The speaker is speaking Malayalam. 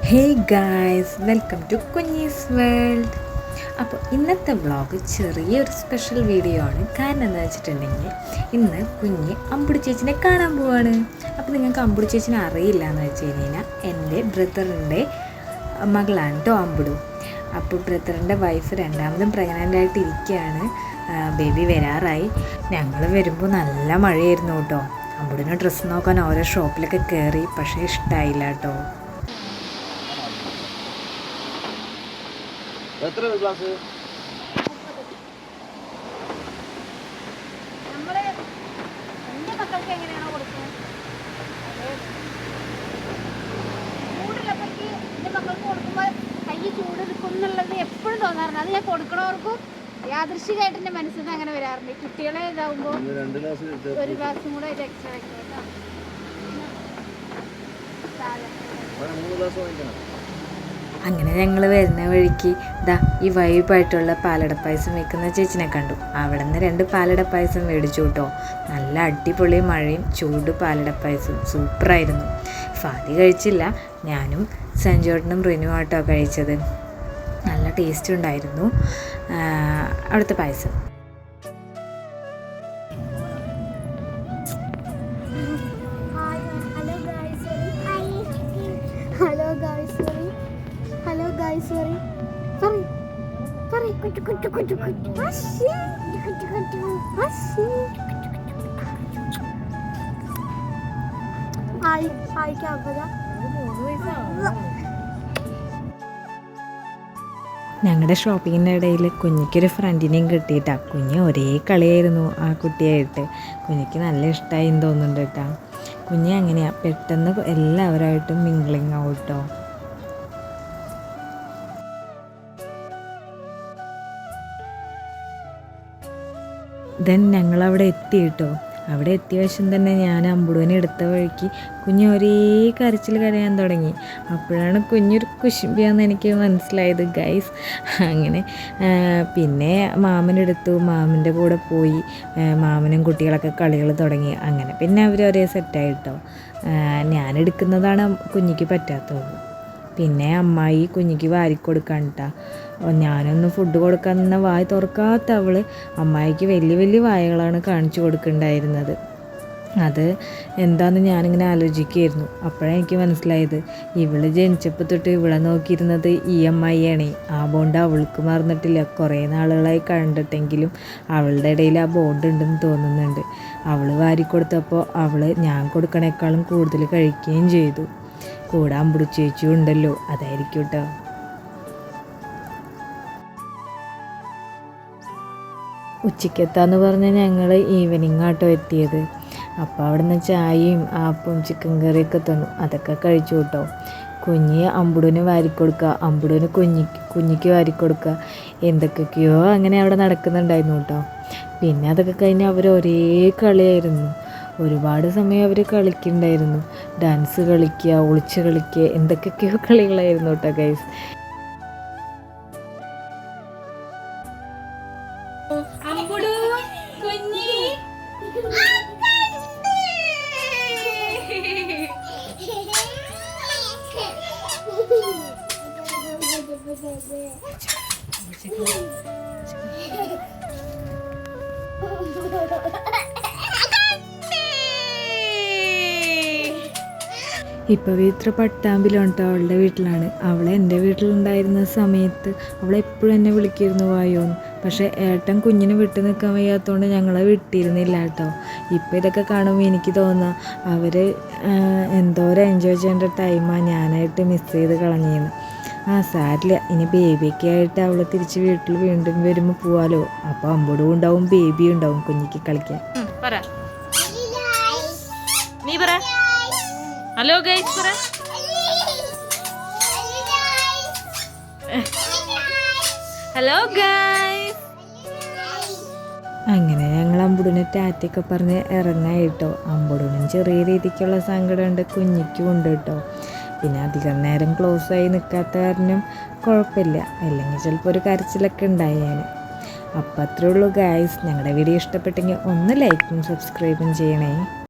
Hey guys, welcome to Kunjees world. അപ്പോൾ ഇന്നത്തെ വ്ളോഗ് ചെറിയൊരു സ്പെഷ്യൽ വീഡിയോ ആണ്. കാരണം എന്താ വെച്ചിട്ടുണ്ടെങ്കിൽ ഇന്ന് കുഞ്ഞ് അമ്പുടി ചേച്ചിനെ കാണാൻ പോവാണ്. അപ്പോൾ നിങ്ങൾക്ക് അമ്പുടി ചേച്ചിനെ അറിയില്ല എന്ന് വെച്ച് കഴിഞ്ഞാൽ എൻ്റെ ബ്രദറിൻ്റെ മകളാണ് കേട്ടോ അമ്പുടു. അപ്പോൾ ബ്രദറിൻ്റെ വൈഫ് രണ്ടാമതും പ്രഗ്നൻ്റ് ആയിട്ട് ഇരിക്കുകയാണ്. ബേബി വരാറായി. ഞങ്ങൾ വരുമ്പോൾ നല്ല മഴയായിരുന്നു കേട്ടോ. അമ്പുടിന് ഡ്രസ്സ് നോക്കാൻ ഓരോ ഷോപ്പിലൊക്കെ കയറി, പക്ഷേ ഇഷ്ടമായില്ല കേട്ടോ. എത്ര ക്ലാസ്? എൻ്റെ മക്കൾക്ക് എങ്ങനെയാണോ കൊടുക്കുന്നത് ചൂടുള്ളപ്പോഴേക്ക് എൻ്റെ മക്കൾക്ക് കൊടുക്കുമ്പോൾ കൈ ചൂടെടുക്കും എന്നുള്ളത് എപ്പോഴും തോന്നാറുണ്ട്. അത് ഞാൻ കൊടുക്കണവർക്കും യാദൃശികമായിട്ട് എൻ്റെ മനസ്സിൽ നിന്ന് അങ്ങനെ വരാറുണ്ട്. കുട്ടികളെ ഇതാവുമ്പോൾ ഒരു ഗ്ലാസും കൂടെ ഇത് എക്സ്ട്രാ വെക്കാം കേട്ടോ. അങ്ങനെ ഞങ്ങൾ വരുന്ന വഴിക്ക് ഈ വൈബായിട്ടുള്ള പാലട പായസം വെക്കുന്ന ചേച്ചിനെ കണ്ടു. അവിടെ നിന്ന് 2 പാലട പായസം മേടിച്ചു കേട്ടോ. നല്ല അടിപൊളി മഴയും ചൂട് പാലട പായസം സൂപ്പറായിരുന്നു. ഫാദി കഴിച്ചില്ല, ഞാനും സഞ്ജോട്ടനും റിനുവാട്ടോ കഴിച്ചത്. നല്ല ടേസ്റ്റ് ഉണ്ടായിരുന്നു അവിടുത്തെ പായസം. ഞങ്ങളുടെ ഷോപ്പിങ്ങിൻ്റെ ഇടയിൽ കുഞ്ഞിക്കൊരു ഫ്രണ്ടിനെയും കിട്ടിയിട്ടാ. കുഞ്ഞ് ഒരേ കളിയായിരുന്നു ആ കുട്ടിയായിട്ട്. കുഞ്ഞിക്ക് നല്ല ഇഷ്ടമായി എന്ന് തോന്നുന്നുണ്ട് കേട്ടോ. കുഞ്ഞ് അങ്ങനെയാണ്, പെട്ടെന്ന് എല്ലാവരുമായിട്ടും മിംഗ്ലിങ് ആവും കേട്ടോ. ദെൻ ഞങ്ങളവിടെ എത്തി കേട്ടോ. അവിടെ എത്തിയ വശം തന്നെ ഞാൻ അമ്പുടുവിനെ എടുത്ത വഴിക്ക് കുഞ്ഞ് ഒരേ കരച്ചിൽ കരയാൻ തുടങ്ങി. അപ്പോഴാണ് കുഞ്ഞൊരു കുശുമ്പിയാന്ന് എനിക്ക് മനസ്സിലായത് ഗൈസ്. അങ്ങനെ പിന്നെ മാമനെടുത്തു, മാമൻ്റെ കൂടെ പോയി. മാമനും കുട്ടികളൊക്കെ കളികൾ തുടങ്ങി. അങ്ങനെ പിന്നെ അവർ ഒരേ സെറ്റായിട്ടോ. ഞാനെടുക്കുന്നതാണ് കുഞ്ഞിക്ക് പറ്റാത്തത്. പിന്നെ അമ്മായി കുഞ്ഞിക്ക് വാരിക്കൊടുക്കാൻ കേട്ടോ. ഞാനൊന്ന് ഫുഡ് കൊടുക്കാൻ നിന്ന വായ തുറക്കാത്ത അവൾ അമ്മായിക്ക് വലിയ വലിയ വായകളാണ് കാണിച്ചു കൊടുക്കുന്നുണ്ടായിരുന്നത്. അത് എന്താണെന്ന് ഞാനിങ്ങനെ ആലോചിക്കുകയായിരുന്നു. അപ്പോഴാണ് എനിക്ക് മനസ്സിലായത്, ഇവൾ ജനിച്ചപ്പോൾ തൊട്ട് ഇവളെ നോക്കിയിരുന്നത് ഈ അമ്മായിയാണ്. ആ ബോണ്ട് അവൾക്ക് മറന്നിട്ടില്ല. കുറേ നാളുകളായി കണ്ടിട്ടെങ്കിലും അവളുടെ ഇടയിൽ ആ ബോണ്ട് ഉണ്ടെന്ന് തോന്നുന്നുണ്ട്. അവൾ വാരിക്കൊടുത്തപ്പോൾ അവൾ ഞാൻ കൊടുക്കണേക്കാളും കൂടുതൽ കഴിക്കുകയും ചെയ്തു. കൂടാൻ പിടിച്ചേച്ചും ഉണ്ടല്ലോ, അതായിരിക്കും കേട്ടോ. ഉച്ചയ്ക്കെത്താന്ന് പറഞ്ഞ് ഞങ്ങൾ ഈവനിങ് ആട്ടോ എത്തിയത്. അപ്പോൾ അവിടെ നിന്ന് ചായയും ആപ്പും ചിക്കൻ കറിയൊക്കെ തന്നു. അതൊക്കെ കഴിച്ചു കേട്ടോ. കുഞ്ഞ് അമ്പുടിന് വാരിക്കൊടുക്കുക, അമ്പുടിന് കുഞ്ഞിക്ക് വാരിക്കൊടുക്കുക, എന്തൊക്കെയൊക്കെയോ അങ്ങനെ അവിടെ നടക്കുന്നുണ്ടായിരുന്നു കേട്ടോ. പിന്നെ അതൊക്കെ കഴിഞ്ഞ് അവർ ഒരേ കളിയായിരുന്നു. ഒരുപാട് സമയം അവർ കളിക്കുന്നുണ്ടായിരുന്നു. ഡാൻസ് കളിക്കുക, ഒളിച്ച് കളിക്കുക, എന്തൊക്കെയൊക്കെയോ കളികളായിരുന്നു കേട്ടോ ഗൈസ്. ഇപ്പോൾ പവിത്ര പട്ടാമ്പിലാണ് കേട്ടോ. അവളുടെ വീട്ടിലാണ്. അവളെ എൻ്റെ വീട്ടിലുണ്ടായിരുന്ന സമയത്ത് അവളെപ്പോഴും എന്നെ വിളിക്കിയിരുന്നു വായോന്ന്. പക്ഷേ ഏട്ടൻ കുഞ്ഞിനെ വിട്ടു നിൽക്കാൻ വയ്യാത്തതുകൊണ്ട് ഞങ്ങളെ വിട്ടിരുന്നില്ല കേട്ടോ. ഇപ്പോൾ ഇതൊക്കെ കാണുമ്പോൾ എനിക്ക് തോന്നുക അവർ എന്തോരം എൻജോയ് ചെയ്യേണ്ട ടൈമാണ് ഞാനായിട്ട് മിസ് ചെയ്ത് കളഞ്ഞിരുന്നു. സാരില്ല, ഇനി ബേബിയൊക്കെ ആയിട്ട് അവൾ തിരിച്ച് വീട്ടിൽ വീണ്ടും വരുമ്പോൾ പോവാലോ. അപ്പോൾ അമ്പടും ഉണ്ടാവും, ബേബിയും ഉണ്ടാവും കുഞ്ഞിക്ക് കളിക്കാൻ. നീ പറ ഹലോ ഗൈസ് പറ. Hello guys. അങ്ങനെ ഞങ്ങൾ അമ്പുടിനെ ടാറ്റയൊക്കെ പറഞ്ഞ് ഇറങ്ങായിട്ടോ. അമ്പുടിനും ചെറിയ രീതിക്കുള്ള സങ്കടമുണ്ട്, കുഞ്ഞിക്കും ഉണ്ട് കേട്ടോ. പിന്നെ അധികം നേരം ക്ലോസ് ആയി നിൽക്കാത്ത കാരണം കുഴപ്പമില്ല, അല്ലെങ്കിൽ ചിലപ്പോൾ ഒരു കരച്ചിലൊക്കെ ഉണ്ടായേനെ. അപ്പോൾ അത്രേ ഉള്ളൂ ഗൈസ്. ഞങ്ങളുടെ വീഡിയോ ഇഷ്ടപ്പെട്ടെങ്കിൽ ഒന്ന് ലൈക്കും സബ്സ്ക്രൈബും ചെയ്യണേ.